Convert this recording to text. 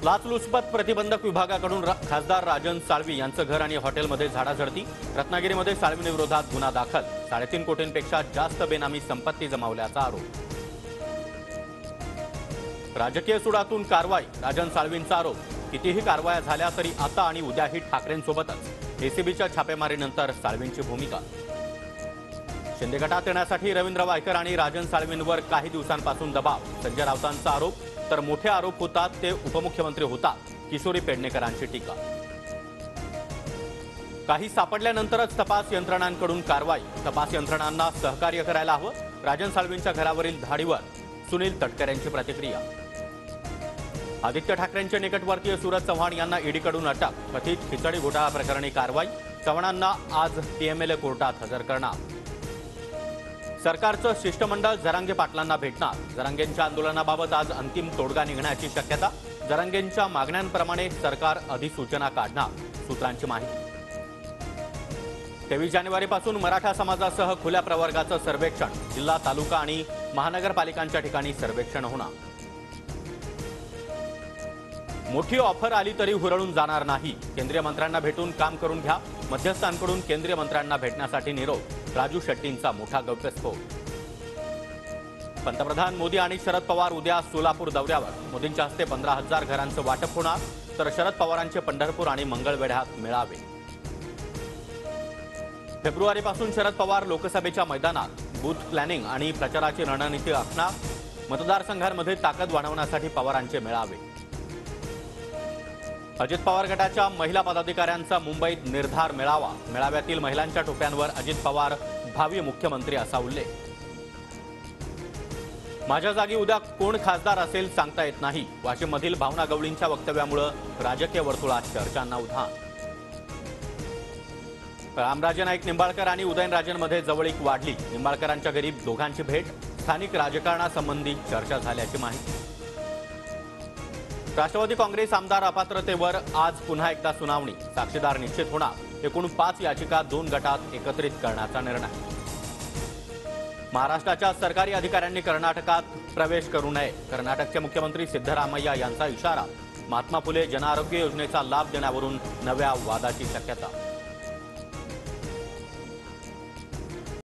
लाचलुचपत प्रतिबंधक विभागाकडून खासदार राजन साळवी यांचं घर आणि हॉटेलमध्ये झाडाझडती। रत्नागिरीमध्ये साळवींविरोधात गुन्हा दाखल। 3.5 कोटींपेक्षा जास्त बेनामी संपत्ती जमावल्याचा आरोप। राजकीय सुडातून कारवाई, राजन साळवींचा आरोप। कितीही कारवाया झाल्या तरी आता आणि उद्याही ठाकरेंसोबतच। एसीबीच्या छापेमारीनंतर साळवींची भूमिका। शिंदे गटात येण्यासाठी रवींद्र वायकर आणि राजन साळवींवर काही दिवसांपासून दबाव। संजय राऊतांचा आरोप, तर मोठे आरोप होतात ते उपमुख्यमंत्री होतात। किशोरी पेडणेकरांची टीका। काही सापडल्यानंतरच तपास यंत्रणांकडून कारवाई, तपास यंत्रणांना सहकार्य करायला हवं। राजन साळवींच्या घरावरील धाडीवर सुनील तटकरेंची प्रतिक्रिया। आदित्य ठाकरेंचे निकटवर्तीय सूरज चव्हाण यांना ईडीकडून अटक। कथित खिचडी घोटाळा प्रकरणी कारवाई। चव्हाणांना आज पीएमएलए कोर्टात हजर करणार। सरकारचं शिष्टमंडळ जरांगे पाटलांना भेटणार। जरांगेंच्या आंदोलनाबाबत आज अंतिम तोडगा निघण्याची शक्यता। जरांगेंच्या मागण्यांप्रमाणे सरकार अधिसूचना काढणार, सूत्रांची माहिती। 23 जानेवारीपासून मराठा समाजासह खुल्या प्रवर्गाचं सर्वेक्षण। जिल्हा, तालुका आणि महानगरपालिकांच्या ठिकाणी सर्वेक्षण होणार। मोठी ऑफर आली तरी हुरळून जाणार नाही। केंद्रीय मंत्र्यांना भेटून काम करून घ्या। मध्यस्थांकडून केंद्रीय मंत्र्यांना भेटण्यासाठी निरोप। राजू शेट्टींचा मोठा गौप्यस्फोट। पंतप्रधान मोदी आणि शरद पवार उद्या सोलापूर दौऱ्यावर। मोदींच्या हस्ते 15,000 घरांचं वाटप होणार, तर शरद पवारांचे पंढरपूर आणि मंगळवेढ्यात मेळावे। फेब्रुवारीपासून शरद पवार लोकसभेच्या मैदानात। बूथ प्लॅनिंग आणि प्रचाराची रणनीती आखणार। मतदारसंघांमध्ये ताकद वाढवण्यासाठी पवारांचे मेळावे। अजित पवार गटाच्या महिला पदाधिकाऱ्यांचा मुंबईत निर्धार मेळावा। मेळाव्यातील महिलांच्या टोप्यांवर अजित पवार भावी मुख्यमंत्री असा उल्लेख। माझ्या जागी उद्या कोण खासदार असेल सांगता येत नाही। वाशिममधील भावना गवळींच्या वक्तव्यामुळे राजकीय वर्तुळात चर्चांना उधाण। रामराजे नाईक निंबाळकर आणि उदयनराजेंमध्ये जवळीक वाढली। निंबाळकरांच्या घरी दोघांची भेट। स्थानिक राजकारणासंबंधी चर्चा झाल्याची माहिती। राष्ट्रवादी काँग्रेस आमदार अपात्रतेवर आज पुन्हा एकदा सुनावणी। साक्षीदार निश्चित होणार। एकूण 5 याचिका 2 गटात एकत्रित करण्याचा निर्णय। महाराष्ट्राच्या सरकारी अधिकाऱ्यांनी कर्नाटकात प्रवेश करू नये। कर्नाटकचे मुख्यमंत्री सिद्धरामय्या यांचा इशारा। महात्मा फुले जनआरोग्य योजनेचा लाभ देण्यावरून नव्या वादाची शक्यता।